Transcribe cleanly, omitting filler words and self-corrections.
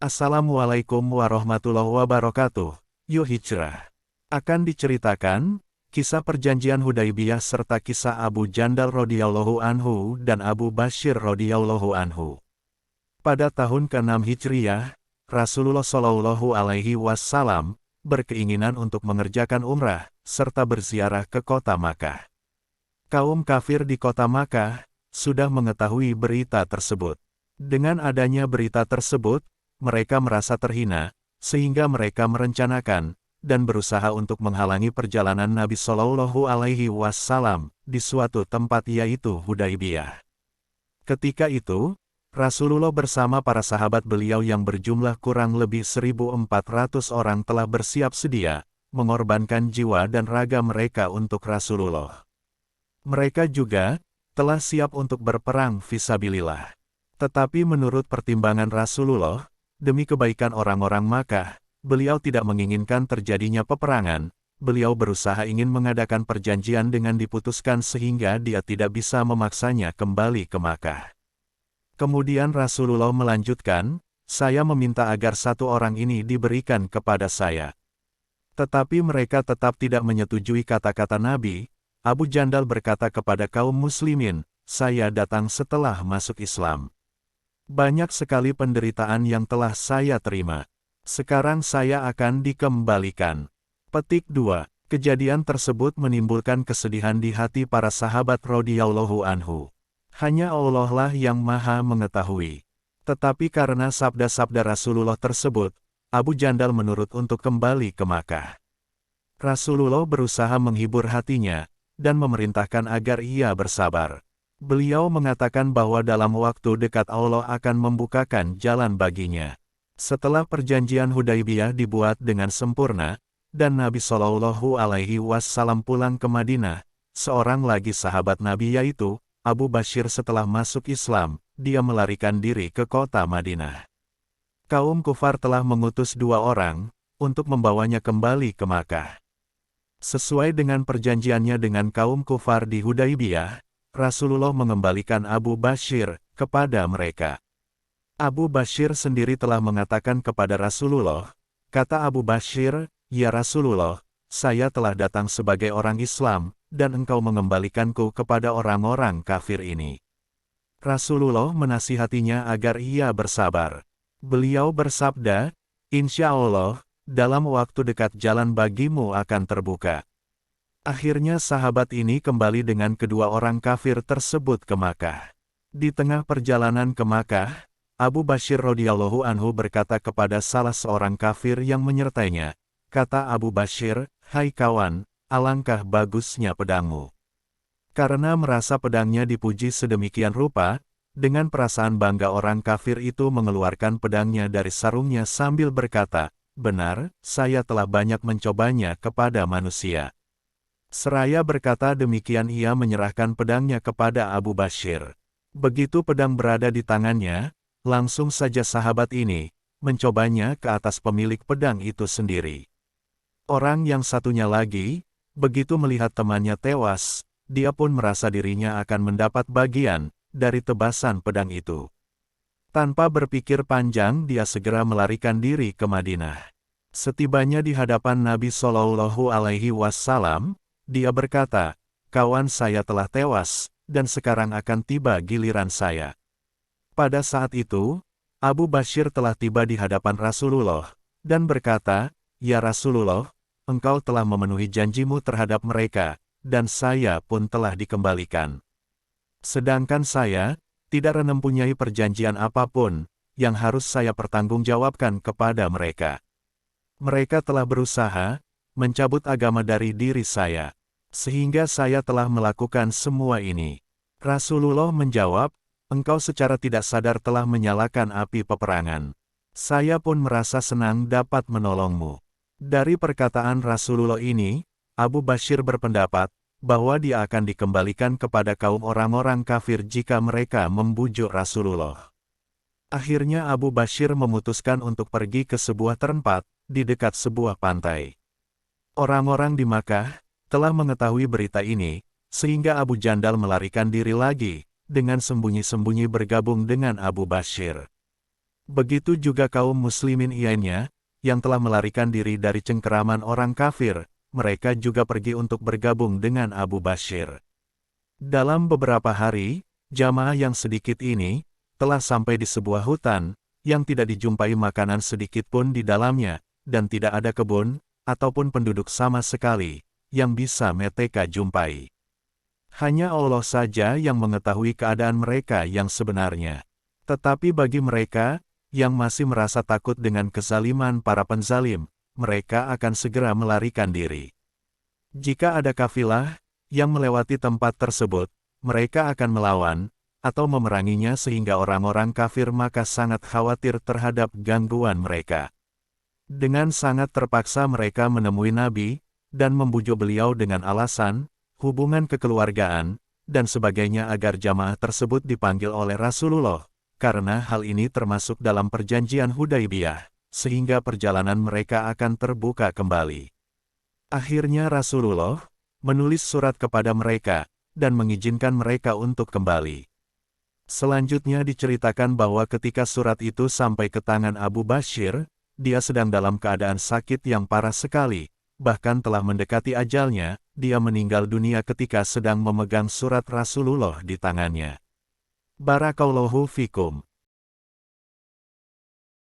Assalamualaikum warahmatullahi wabarakatuh. Yuk hijrah. Akan diceritakan, kisah perjanjian Hudaibiyah serta kisah Abu Jandal radhiyallahu anhu dan Abu Bashir radhiyallahu anhu. Pada tahun ke-6 Hijriyah, Rasulullah Shallallahu Alaihi Wasallam berkeinginan untuk mengerjakan umrah, serta berziarah ke kota Makkah. Kaum kafir di kota Makkah sudah mengetahui berita tersebut. Dengan adanya berita tersebut, mereka merasa terhina, sehingga mereka merencanakan dan berusaha untuk menghalangi perjalanan Nabi Shallallahu Alaihi Wasallam di suatu tempat yaitu Hudaibiyah. Ketika itu, Rasulullah bersama para sahabat beliau yang berjumlah kurang lebih 1.400 orang telah bersiap sedia, mengorbankan jiwa dan raga mereka untuk Rasulullah. Mereka juga telah siap untuk berperang fisabilillah. Tetapi menurut pertimbangan Rasulullah, demi kebaikan orang-orang Makkah, beliau tidak menginginkan terjadinya peperangan. Beliau berusaha ingin mengadakan perjanjian dengan diputuskan sehingga dia tidak bisa memaksanya kembali ke Makkah. Kemudian Rasulullah melanjutkan, "Saya meminta agar satu orang ini diberikan kepada saya." Tetapi mereka tetap tidak menyetujui kata-kata Nabi. Abu Jandal berkata kepada kaum muslimin, "Saya datang setelah masuk Islam. Banyak sekali penderitaan yang telah saya terima. Sekarang saya akan dikembalikan." Petik 2. Kejadian tersebut menimbulkan kesedihan di hati para sahabat radhiyallahu anhu. Hanya Allah lah yang maha mengetahui. Tetapi karena sabda-sabda Rasulullah tersebut, Abu Jandal menurut untuk kembali ke Makkah. Rasulullah berusaha menghibur hatinya, dan memerintahkan agar ia bersabar. Beliau mengatakan bahwa dalam waktu dekat Allah akan membukakan jalan baginya. Setelah perjanjian Hudaibiyah dibuat dengan sempurna, dan Nabi Shallallahu Alaihi Wasallam pulang ke Madinah, seorang lagi sahabat Nabi yaitu Abu Bashir setelah masuk Islam, dia melarikan diri ke kota Madinah. Kaum kufar telah mengutus 2 orang, untuk membawanya kembali ke Makkah. Sesuai dengan perjanjiannya dengan kaum kufar di Hudaibiyah, Rasulullah mengembalikan Abu Bashir kepada mereka. Abu Bashir sendiri telah mengatakan kepada Rasulullah, kata Abu Bashir, "Ya Rasulullah, saya telah datang sebagai orang Islam, dan engkau mengembalikanku kepada orang-orang kafir ini." Rasulullah menasihatinya agar ia bersabar. Beliau bersabda, "Insya Allah, dalam waktu dekat jalan bagimu akan terbuka." Akhirnya sahabat ini kembali dengan kedua orang kafir tersebut ke Makkah. Di tengah perjalanan ke Makkah, Abu Bashir radhiyallahu anhu berkata kepada salah seorang kafir yang menyertainya, kata Abu Bashir, "Hai kawan, alangkah bagusnya pedangmu." Karena merasa pedangnya dipuji sedemikian rupa, dengan perasaan bangga orang kafir itu mengeluarkan pedangnya dari sarungnya sambil berkata, "Benar, saya telah banyak mencobanya kepada manusia." Seraya berkata demikian ia menyerahkan pedangnya kepada Abu Bashir. Begitu pedang berada di tangannya, langsung saja sahabat ini mencobanya ke atas pemilik pedang itu sendiri. Orang yang satunya lagi, begitu melihat temannya tewas, dia pun merasa dirinya akan mendapat bagian dari tebasan pedang itu. Tanpa berpikir panjang dia segera melarikan diri ke Madinah. Setibanya di hadapan Nabi Shallallahu Alaihi Wasallam, dia berkata, "Kawan saya telah tewas, dan sekarang akan tiba giliran saya." Pada saat itu, Abu Bashir telah tiba di hadapan Rasulullah, dan berkata, "Ya Rasulullah, engkau telah memenuhi janjimu terhadap mereka, dan saya pun telah dikembalikan. Sedangkan saya, tidak mempunyai perjanjian apapun, yang harus saya pertanggungjawabkan kepada mereka. Mereka telah berusaha mencabut agama dari diri saya, sehingga saya telah melakukan semua ini." Rasulullah menjawab, "Engkau secara tidak sadar telah menyalakan api peperangan. Saya pun merasa senang dapat menolongmu." Dari perkataan Rasulullah ini, Abu Bashir berpendapat bahwa dia akan dikembalikan kepada kaum orang-orang kafir jika mereka membujuk Rasulullah. Akhirnya Abu Bashir memutuskan untuk pergi ke sebuah tempat di dekat sebuah pantai. Orang-orang di Makkah telah mengetahui berita ini, sehingga Abu Jandal melarikan diri lagi, dengan sembunyi-sembunyi bergabung dengan Abu Bashir. Begitu juga kaum muslimin lainnya, yang telah melarikan diri dari cengkeraman orang kafir, mereka juga pergi untuk bergabung dengan Abu Bashir. Dalam beberapa hari, jamaah yang sedikit ini, telah sampai di sebuah hutan, yang tidak dijumpai makanan sedikit pun di dalamnya, dan tidak ada kebun, ataupun penduduk sama sekali, yang bisa mereka jumpai. Hanya Allah saja yang mengetahui keadaan mereka yang sebenarnya. Tetapi bagi mereka, yang masih merasa takut dengan kezaliman para penzalim, mereka akan segera melarikan diri. Jika ada kafilah yang melewati tempat tersebut, mereka akan melawan, atau memeranginya sehingga orang-orang kafir maka sangat khawatir terhadap gangguan mereka. Dengan sangat terpaksa mereka menemui Nabi, dan membujuk beliau dengan alasan, hubungan kekeluargaan, dan sebagainya agar jamaah tersebut dipanggil oleh Rasulullah, karena hal ini termasuk dalam perjanjian Hudaybiyah, sehingga perjalanan mereka akan terbuka kembali. Akhirnya Rasulullah menulis surat kepada mereka, dan mengizinkan mereka untuk kembali. Selanjutnya diceritakan bahwa ketika surat itu sampai ke tangan Abu Bashir, dia sedang dalam keadaan sakit yang parah sekali, bahkan telah mendekati ajalnya, dia meninggal dunia ketika sedang memegang surat Rasulullah di tangannya. Barakallahu fikum.